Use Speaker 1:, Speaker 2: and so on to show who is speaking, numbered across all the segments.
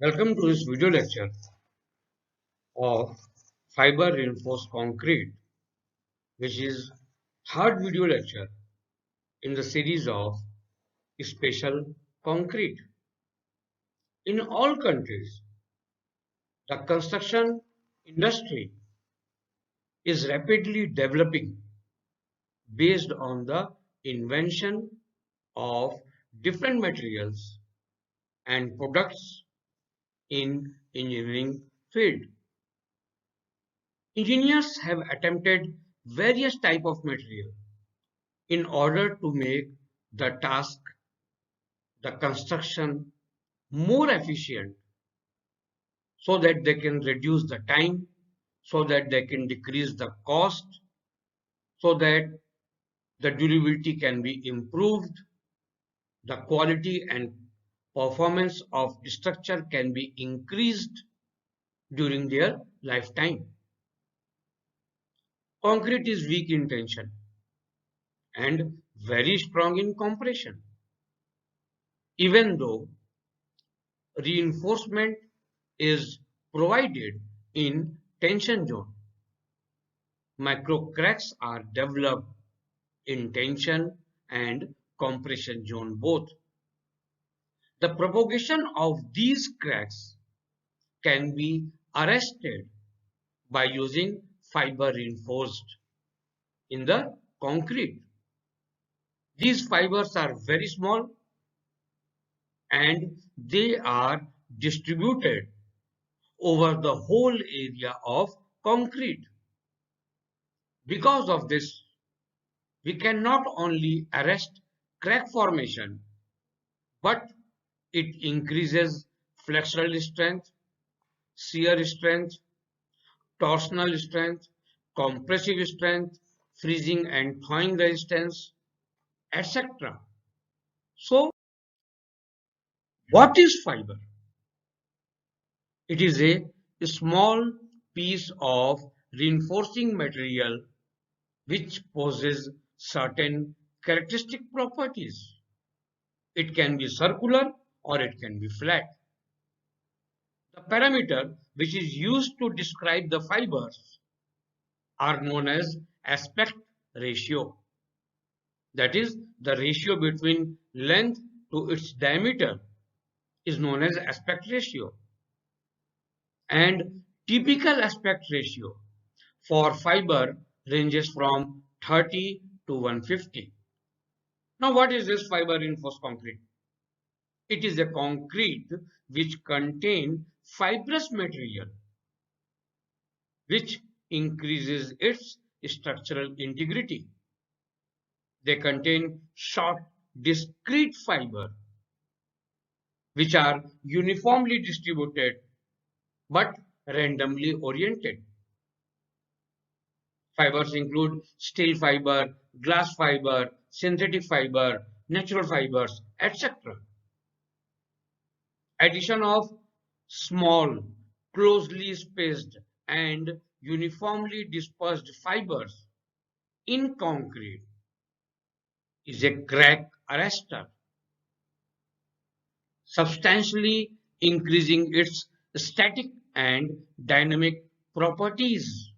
Speaker 1: Welcome to this video lecture of fiber reinforced concrete, which is third video lecture in the series of special concrete. In all countries, the construction industry is rapidly developing based on the invention of different materials and products in engineering field. Engineers have attempted various type of material in order to make the task, the construction more efficient so that they can reduce the time, so that they can decrease the cost, so that the durability can be improved, the quality and performance of structure can be increased during their lifetime. Concrete is weak in tension and very strong in compression. Even though reinforcement is provided in tension zone, micro cracks are developed in tension and compression zone both. The propagation of these cracks can be arrested by using fiber reinforced in the concrete. These fibers are very small and they are distributed over the whole area of concrete. Because of this, we can not only arrest crack formation, but it increases flexural strength, shear strength, torsional strength, compressive strength, freezing and thawing resistance, etc. So, what is fiber? It is a small piece of reinforcing material which possesses certain characteristic properties. It can be circular or it can be flat. The parameter which is used to describe the fibers are known as aspect ratio. That is, the ratio between length to its diameter is known as aspect ratio. And typical aspect ratio for fiber ranges from 30 to 150. Now, what is this fiber reinforced concrete? It is a concrete which contains fibrous material which increases its structural integrity. They contain short, discrete fiber which are uniformly distributed but randomly oriented. Fibers include steel fiber, glass fiber, synthetic fiber, natural fibers, etc. Addition of small, closely spaced and uniformly dispersed fibers in concrete is a crack arrestor, substantially increasing its static and dynamic properties.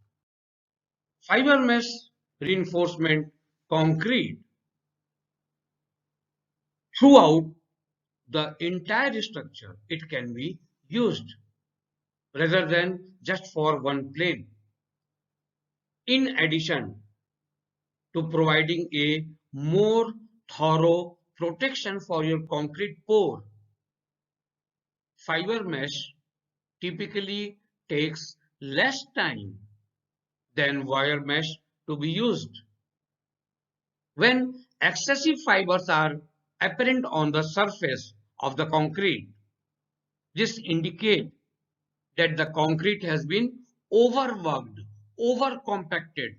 Speaker 1: Fiber mesh reinforcement concrete throughout the entire structure, it can be used rather than just for one plane. In addition to providing a more thorough protection for your concrete pour, fiber mesh typically takes less time than wire mesh to be used. When excessive fibers are apparent on the surface of the concrete, this indicates that the concrete has been overworked, over-compacted,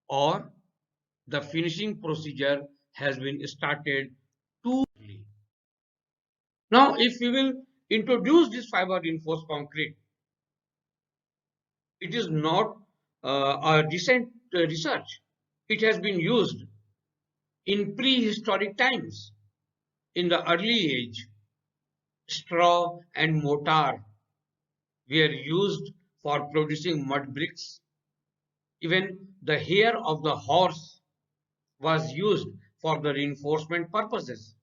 Speaker 1: or the finishing procedure has been started too early. Now, if we will introduce this fiber reinforced concrete, it is not a recent research. It has been used in prehistoric times. In the early age, straw and mortar were used for producing mud bricks. Even the hair of the horse was used for the reinforcement purposes.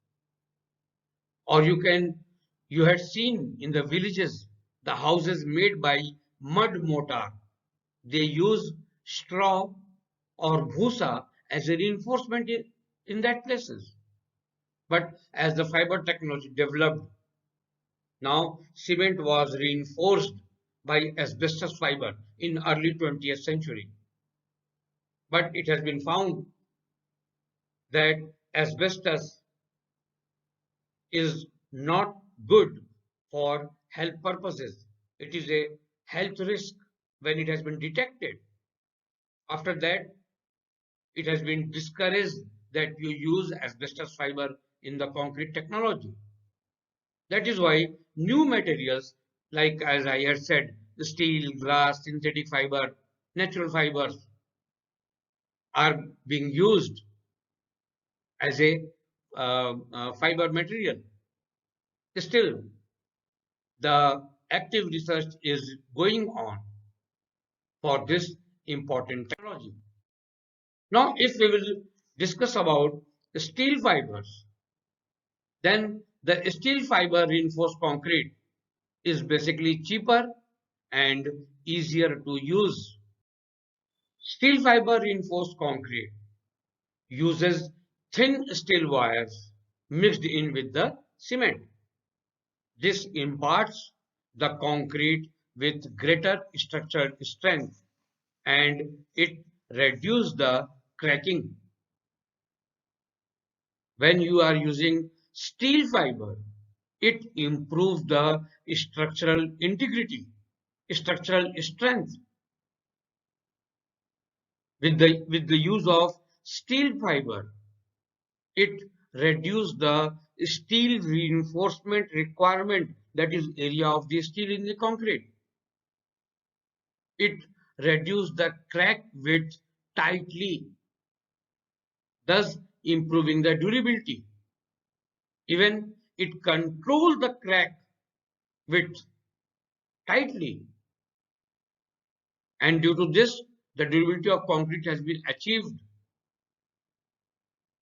Speaker 1: Or you had seen in the villages the houses made by mud mortar. They use straw or bhusa as a reinforcement in that places. But as the fiber technology developed, now cement was reinforced by asbestos fiber in early 20th century. But it has been found that asbestos is not good for health purposes. It is a health risk when it has been detected. After that, it has been discouraged that you use asbestos fiber in the concrete technology. That is why new materials, like as I had said, the steel, glass, synthetic fiber, natural fibers are being used as a fiber material. Still, the active research is going on for this important technology. Now, if we will discuss about the steel fibers, then the steel fiber reinforced concrete is basically cheaper and easier to use. Steel fiber reinforced concrete uses thin steel wires mixed in with the cement. This imparts the concrete with greater structural strength and it reduces the cracking. When you are using steel fiber, it improves the structural integrity, structural strength. With the use of steel fiber, it reduces the steel reinforcement requirement, that is area of the steel in the concrete. It reduces the crack width tightly, thus improving the durability. Even it controls the crack width tightly, and due to this, the durability of concrete has been achieved.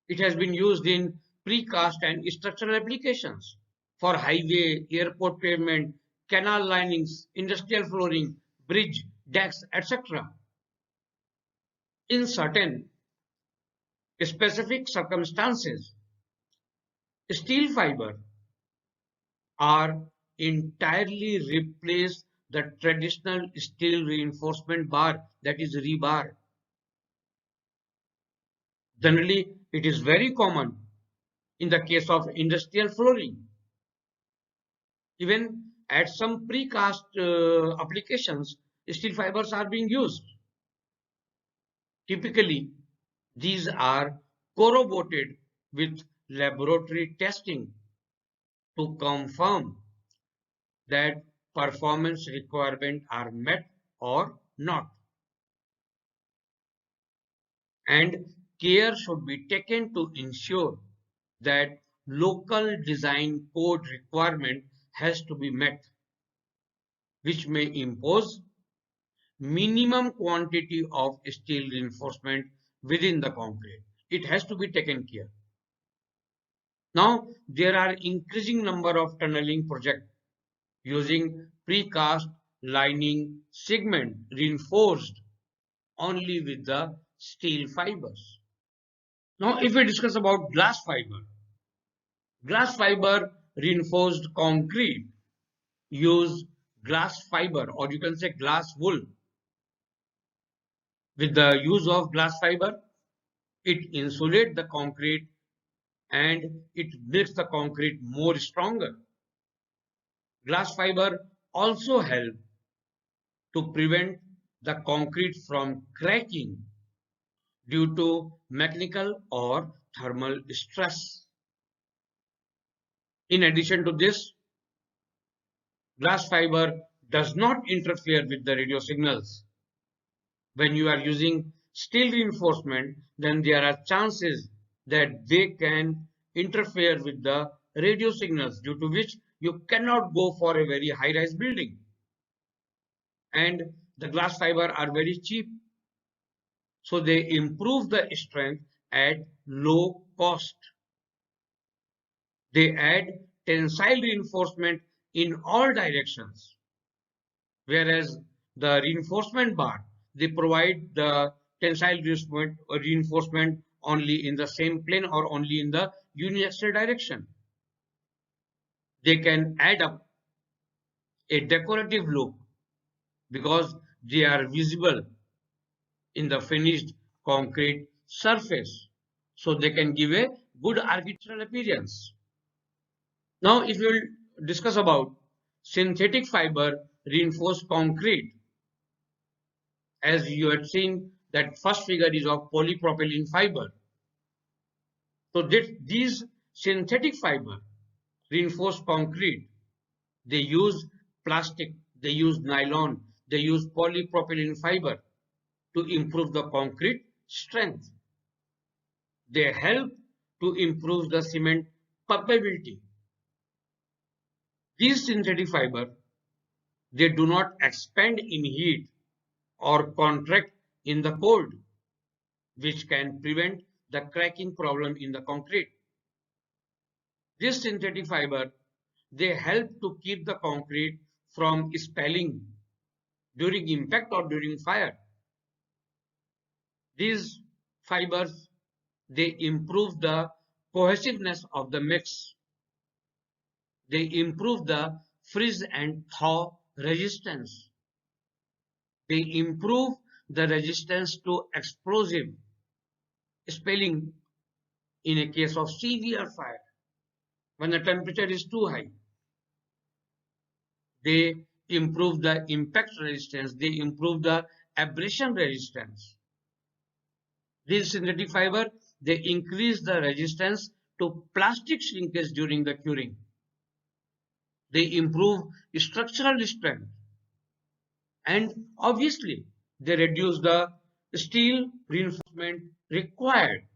Speaker 1: It has been used in precast and structural applications for highway, airport pavement, canal linings, industrial flooring, bridge, decks, etc. In certain specific circumstances, steel fiber are entirely replace the traditional steel reinforcement bar, that is rebar. Generally, it is very common in the case of industrial flooring. Even at some precast applications, steel fibers are being used. Typically, these are corroborated with laboratory testing to confirm that performance requirements are met or not. And care should be taken to ensure that local design code requirement has to be met, which may impose minimum quantity of steel reinforcement within the concrete. It has to be taken care. Now, there are increasing number of tunneling projects using precast lining segment reinforced only with the steel fibers. Now, if we discuss about glass fiber reinforced concrete use glass fiber, or you can say glass wool. With the use of glass fiber, it insulates the concrete and it makes the concrete more stronger. Glass fiber also help to prevent the concrete from cracking due to mechanical or thermal stress. In addition to this, glass fiber does not interfere with the radio signals. When you are using steel reinforcement, then there are chances that they can interfere with the radio signals, due to which you cannot go for a very high-rise building. And the glass fiber are very cheap. So they improve the strength at low cost. They add tensile reinforcement in all directions. Whereas the reinforcement bar, they provide the tensile reinforcement only in the same plane or only in the uniaxial direction. They can add up a decorative look because they are visible in the finished concrete surface. So they can give a good architectural appearance. Now, if you will discuss about synthetic fiber reinforced concrete, as you had seen that first figure is of polypropylene fiber. So these synthetic fiber reinforced concrete, they use plastic, they use nylon, they use polypropylene fiber to improve the concrete strength. They help to improve the cement permeability. These synthetic fiber, they do not expand in heat or contract in the cold, which can prevent the cracking problem in the concrete. This synthetic fiber, they help to keep the concrete from spalling during impact or during fire. These fibers, they improve the cohesiveness of the mix. They improve the freeze and thaw resistance. They improve the resistance to explosive spalling in a case of severe fire when the temperature is too high. They improve the impact resistance. They improve the abrasion resistance. These synthetic fiber, they increase the resistance to plastic shrinkage during the curing. They improve structural strength. And obviously, they reduce the steel reinforcement required.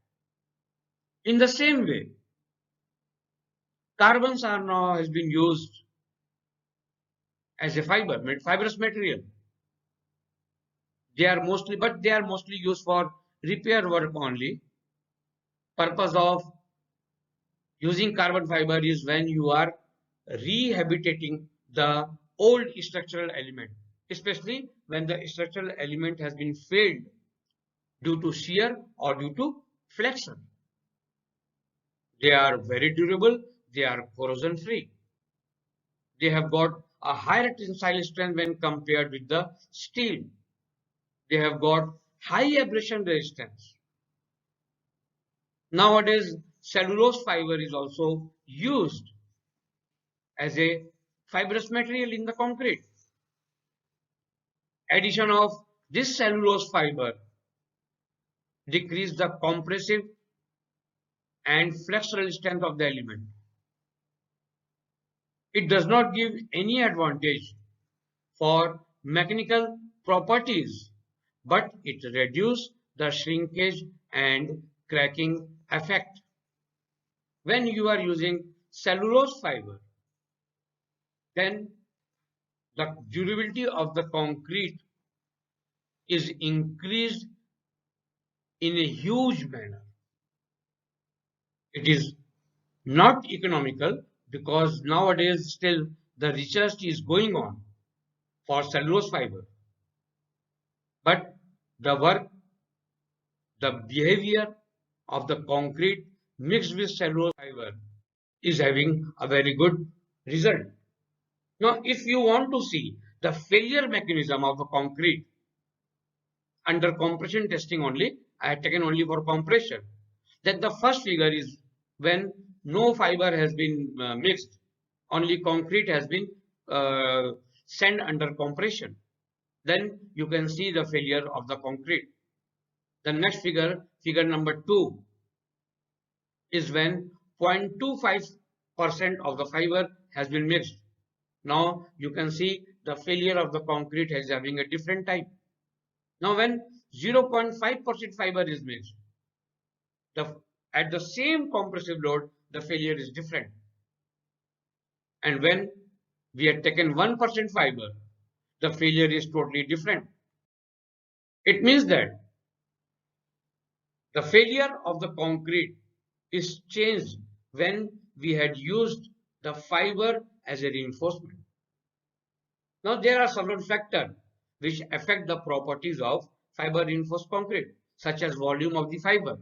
Speaker 1: In the same way, carbons are now has been used as a fibrous material. They are mostly used for repair work only. Purpose of using carbon fiber is when you are rehabilitating the old structural element, especially when the structural element has been failed due to shear or due to flexion. They are very durable, they are corrosion free. They have got a higher tensile strength when compared with the steel. They have got high abrasion resistance. Nowadays, cellulose fiber is also used as a fibrous material in the concrete. Addition of this cellulose fiber decrease the compressive and flexural strength of the element. It does not give any advantage for mechanical properties, but it reduces the shrinkage and cracking effect. When you are using cellulose fiber, then the durability of the concrete is increased in a huge manner. It is not economical because nowadays still the research is going on for cellulose fiber. But the work, the behavior of the concrete mixed with cellulose fiber is having a very good result. Now, if you want to see the failure mechanism of the concrete under compression testing only, I have taken only for compression. Then the first figure is when no fiber has been mixed, only concrete has been sent under compression. Then you can see the failure of the concrete. The next figure, figure number 2, is when 0.25% of the fiber has been mixed. Now you can see the failure of the concrete is having a different type. Now when 0.5% fiber is mixed, at the same compressive load, the failure is different. And when we had taken 1% fiber, the failure is totally different. It means that the failure of the concrete is changed when we had used the fiber as a reinforcement. Now there are several factors which affect the properties of fiber reinforced concrete, such as volume of the fiber.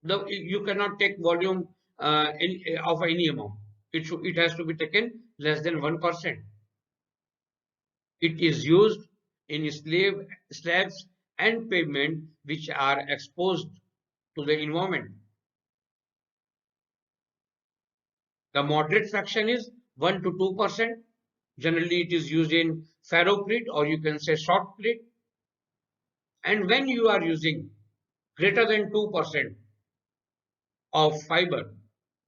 Speaker 1: You cannot take volume of any amount. It has to be taken less than 1%. It is used in slabs and pavement which are exposed to the environment. The moderate fraction is 1 to 2%. Generally, it is used in ferrocrete, or you can say shotcrete. And when you are using greater than 2% of fiber,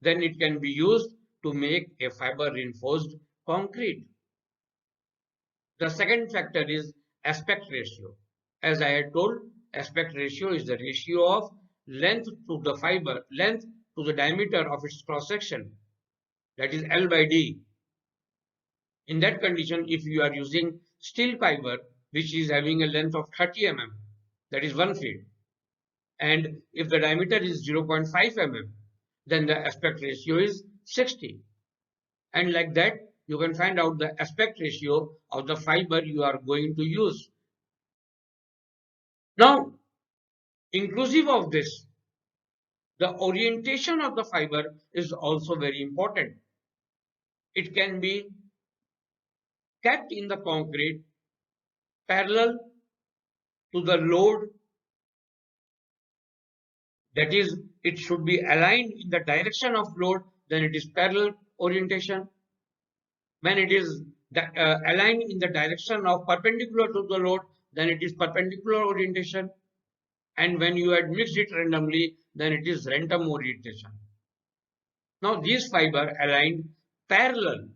Speaker 1: then it can be used to make a fiber reinforced concrete. The second factor is aspect ratio. As I had told, aspect ratio is the ratio of length to the fiber, length to the diameter of its cross section, that is L by D. In that condition, if you are using steel fiber, which is having a length of 30 mm, that is 1 feet, and if the diameter is 0.5 mm, then the aspect ratio is 60. And like that, you can find out the aspect ratio of the fiber you are going to use. Now, inclusive of this, the orientation of the fiber is also very important. It can be kept in the concrete parallel to the load, that is, it should be aligned in the direction of load, then it is parallel orientation. When it is aligned in the direction of perpendicular to the load, then it is perpendicular orientation. And when you had mixed it randomly, then it is random orientation. Now these fiber aligned parallel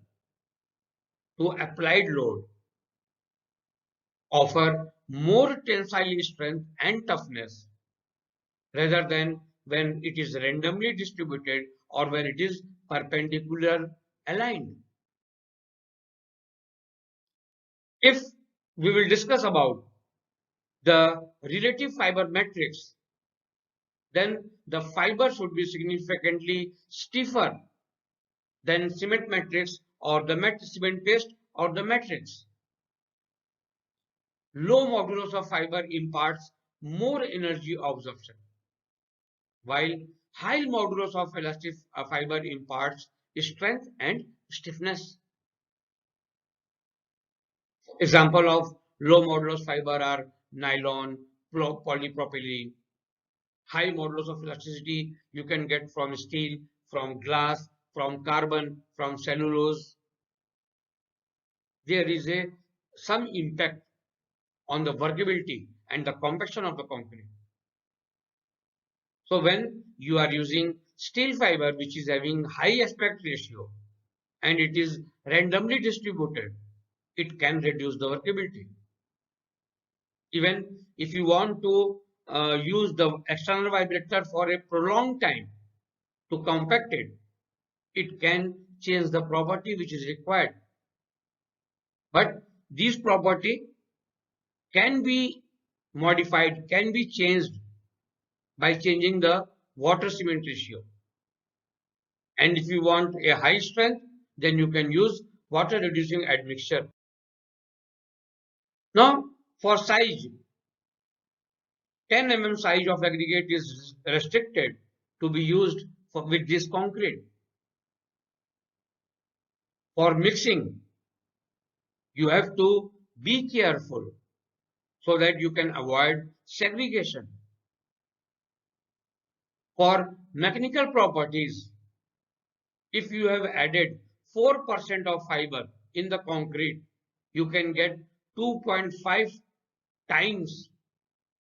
Speaker 1: to applied load offer more tensile strength and toughness rather than when it is randomly distributed or when it is perpendicular aligned. If we will discuss about the relative fiber matrix, then the fiber should be significantly stiffer than cement matrix or the cement paste or the matrix. Low modulus of fiber imparts more energy absorption, while high modulus of elastic fiber imparts strength and stiffness. Example of low modulus fiber are nylon, polypropylene. High modulus of elasticity you can get from steel, from glass, from carbon, from cellulose. There is some impact on the workability and the compaction of the concrete. So when you are using steel fiber which is having high aspect ratio and it is randomly distributed, it can reduce the workability. Even if you want to use the external vibrator for a prolonged time to compact it, it can change the property which is required. But these property can be modified, can be changed by changing the water cement ratio. And if you want a high strength, then you can use water reducing admixture. Now for size, 10 mm size of aggregate is restricted to be used with this concrete. For mixing, you have to be careful so that you can avoid segregation. For mechanical properties, if you have added 4% of fiber in the concrete, you can get 2.5 times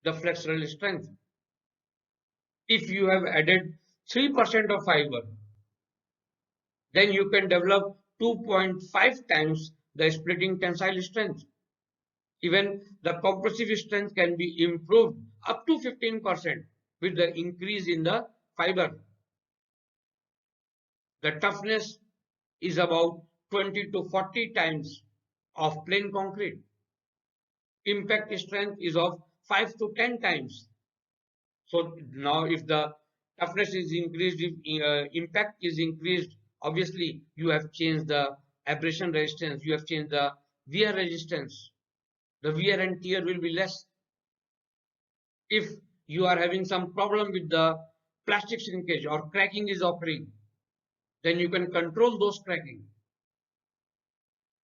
Speaker 1: the flexural strength. If you have added 3% of fiber, then you can develop 2.5 times the splitting tensile strength. Even the compressive strength can be improved up to 15% with the increase in the fiber. The toughness is about 20 to 40 times of plain concrete. Impact strength is of 5 to 10 times. So now if the toughness is increased, if impact is increased, obviously you have changed the abrasion resistance, you have changed the wear resistance. The wear and tear will be less. If you are having some problem with the plastic shrinkage or cracking is occurring, then you can control those cracking.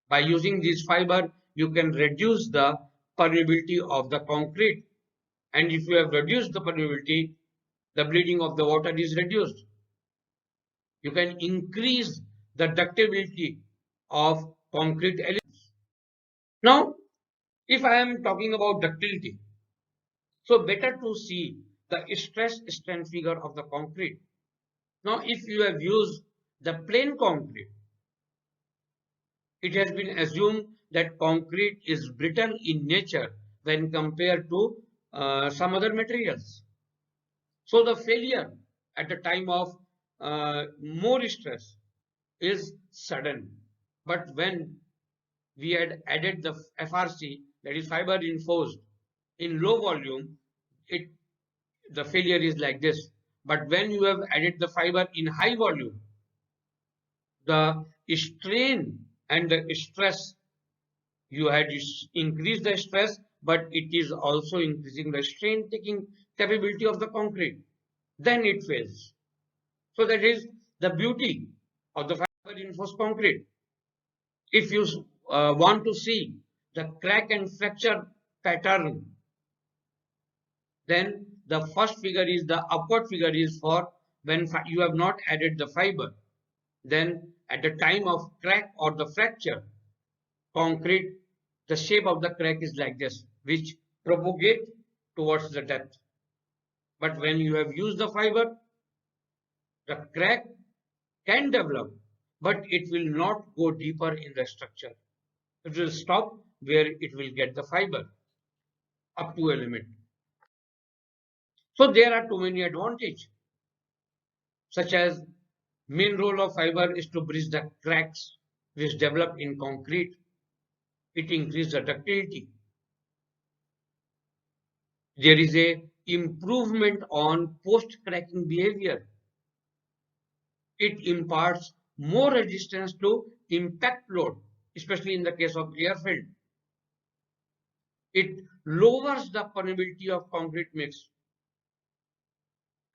Speaker 1: By using this fiber, you can reduce the permeability of the concrete. And if you have reduced the permeability, the bleeding of the water is reduced. You can increase the ductability of concrete elements. Now, if I am talking about ductility, so better to see the stress strain figure of the concrete. Now, if you have used the plain concrete, it has been assumed that concrete is brittle in nature when compared to some other materials. So the failure at the time of more stress is sudden. But when we had added the FRC, that is fiber reinforced, in low volume, it the failure is like this. But when you have added the fiber in high volume, the strain and the stress, you had increased the stress, but it is also increasing the strain taking capability of the concrete. Then it fails. So that is the beauty of the fiber reinforced concrete. If you want to see the crack and fracture pattern, then the first figure is the upward figure is for when you have not added the fiber. Then at the time of crack or the fracture, concrete, the shape of the crack is like this, which propagate towards the depth. But when you have used the fiber, the crack can develop, but it will not go deeper in the structure. It will stop where it will get the fiber up to a limit. So there are too many advantages, such as main role of fiber is to bridge the cracks which develop in concrete. It increases the ductility. There is a improvement on post-cracking behavior. It imparts more resistance to impact load, especially in the case of airfield. It lowers the permeability of concrete mix.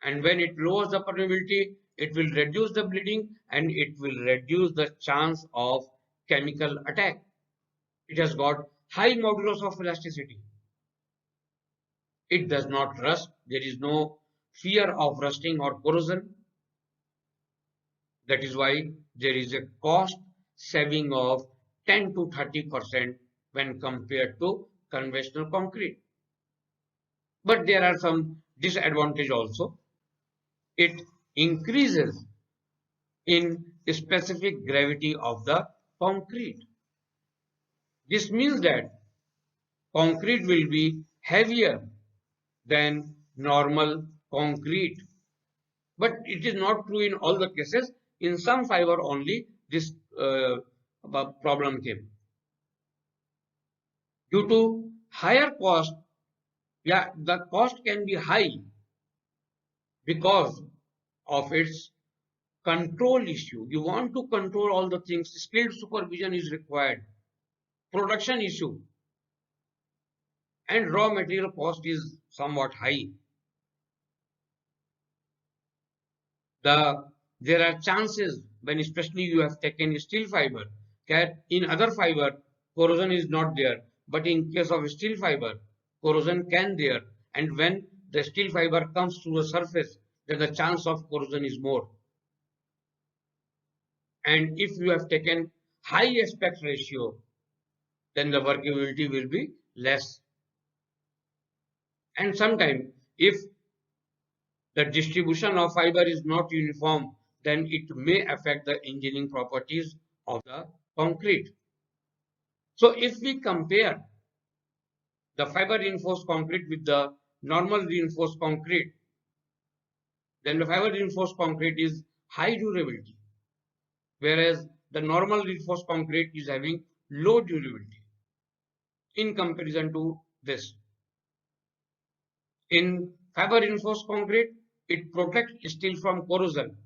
Speaker 1: And when it lowers the permeability, it will reduce the bleeding and it will reduce the chance of chemical attack. It has got high modulus of elasticity. It does not rust. There is no fear of rusting or corrosion. That is why there is a cost saving of 10 to 30% when compared to conventional concrete. But there are some disadvantages also. It increases in specific gravity of the concrete. This means that concrete will be heavier than normal concrete. But it is not true in all the cases. In some fiber only this problem came. Due to higher cost, yeah, the cost can be high because of its control issue. You want to control all the things. Skilled supervision is required. Production issue and raw material cost is somewhat high. There are chances when especially you have taken steel fiber that in other fiber corrosion is not there, but in case of steel fiber corrosion can there, and when the steel fiber comes to the surface then the chance of corrosion is more. And if you have taken high aspect ratio, then the workability will be less. And sometimes if the distribution of fiber is not uniform, then it may affect the engineering properties of the concrete. So if we compare the fiber reinforced concrete with the normal reinforced concrete, then the fiber reinforced concrete is high durability, whereas the normal reinforced concrete is having low durability in comparison to this. In fiber reinforced concrete, it protects steel from corrosion.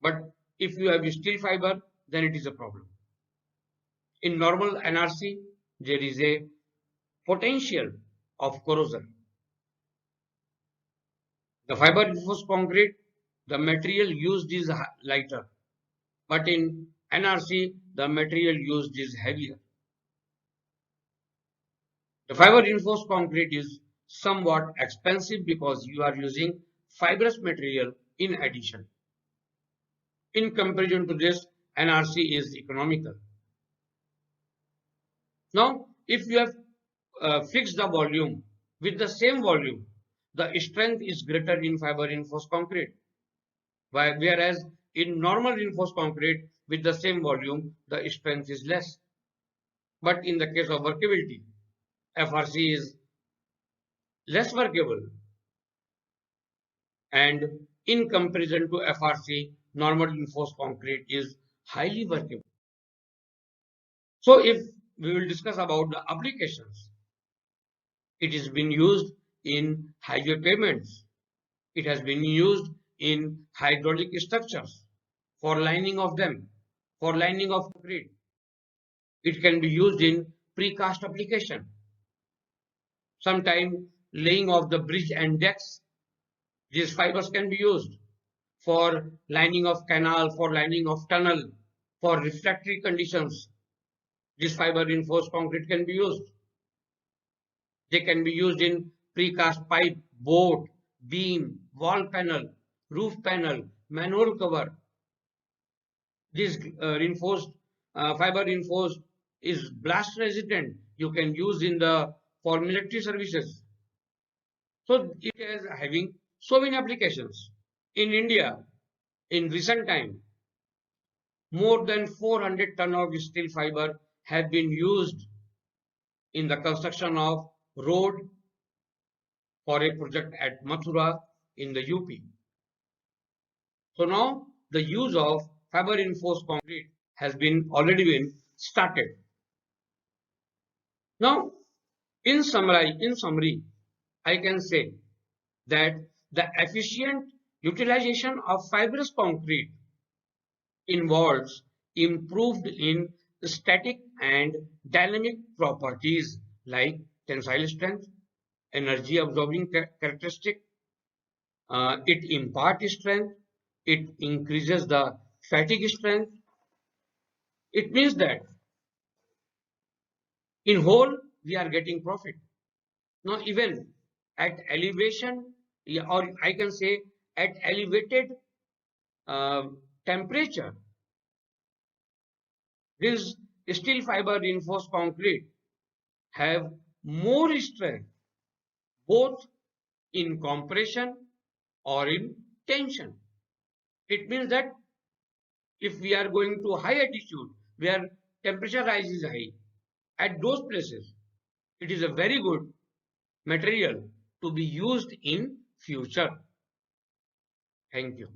Speaker 1: But if you have steel fiber, then it is a problem. In normal NRC, there is a potential of corrosion. The fiber reinforced concrete, the material used is lighter, but in NRC, the material used is heavier. The fiber reinforced concrete is somewhat expensive because you are using fibrous material in addition. In comparison to this, NRC is economical. Now, if you have fixed the volume with the same volume, the strength is greater in fiber reinforced concrete. Whereas in normal reinforced concrete with the same volume, the strength is less. But in the case of workability, FRC is less workable, and in comparison to FRC, normal reinforced concrete is highly workable. So if we will discuss about the applications, it has been used in highway pavements. It has been used in hydraulic structures for lining of them, for lining of concrete. It can be used in precast application. Sometime laying of the bridge and decks, these fibers can be used for lining of canal, for lining of tunnel, for refractory conditions. This fiber reinforced concrete can be used. They can be used in precast pipe, boat, beam, wall panel, roof panel, manhole cover. This fiber reinforced is blast resistant. You can use in the for military services. So it is having so many applications. In India, in recent time, more than 400 ton of steel fiber have been used in the construction of road for a project at Mathura in the UP. So now the use of fiber reinforced concrete has been already been started. Now, in summary, I can say that the efficient utilization of fibrous concrete involves improved in static and dynamic properties like tensile strength, energy absorbing characteristic. It imparts strength. It increases the fatigue strength. It means that in whole we are getting profit. Now even at elevation, or I can say at elevated uh, temperature, this steel fiber reinforced concrete have more strength both in compression or in tension. It means that if we are going to high altitude where temperature rise is high, at those places it is a very good material to be used in future. Thank you.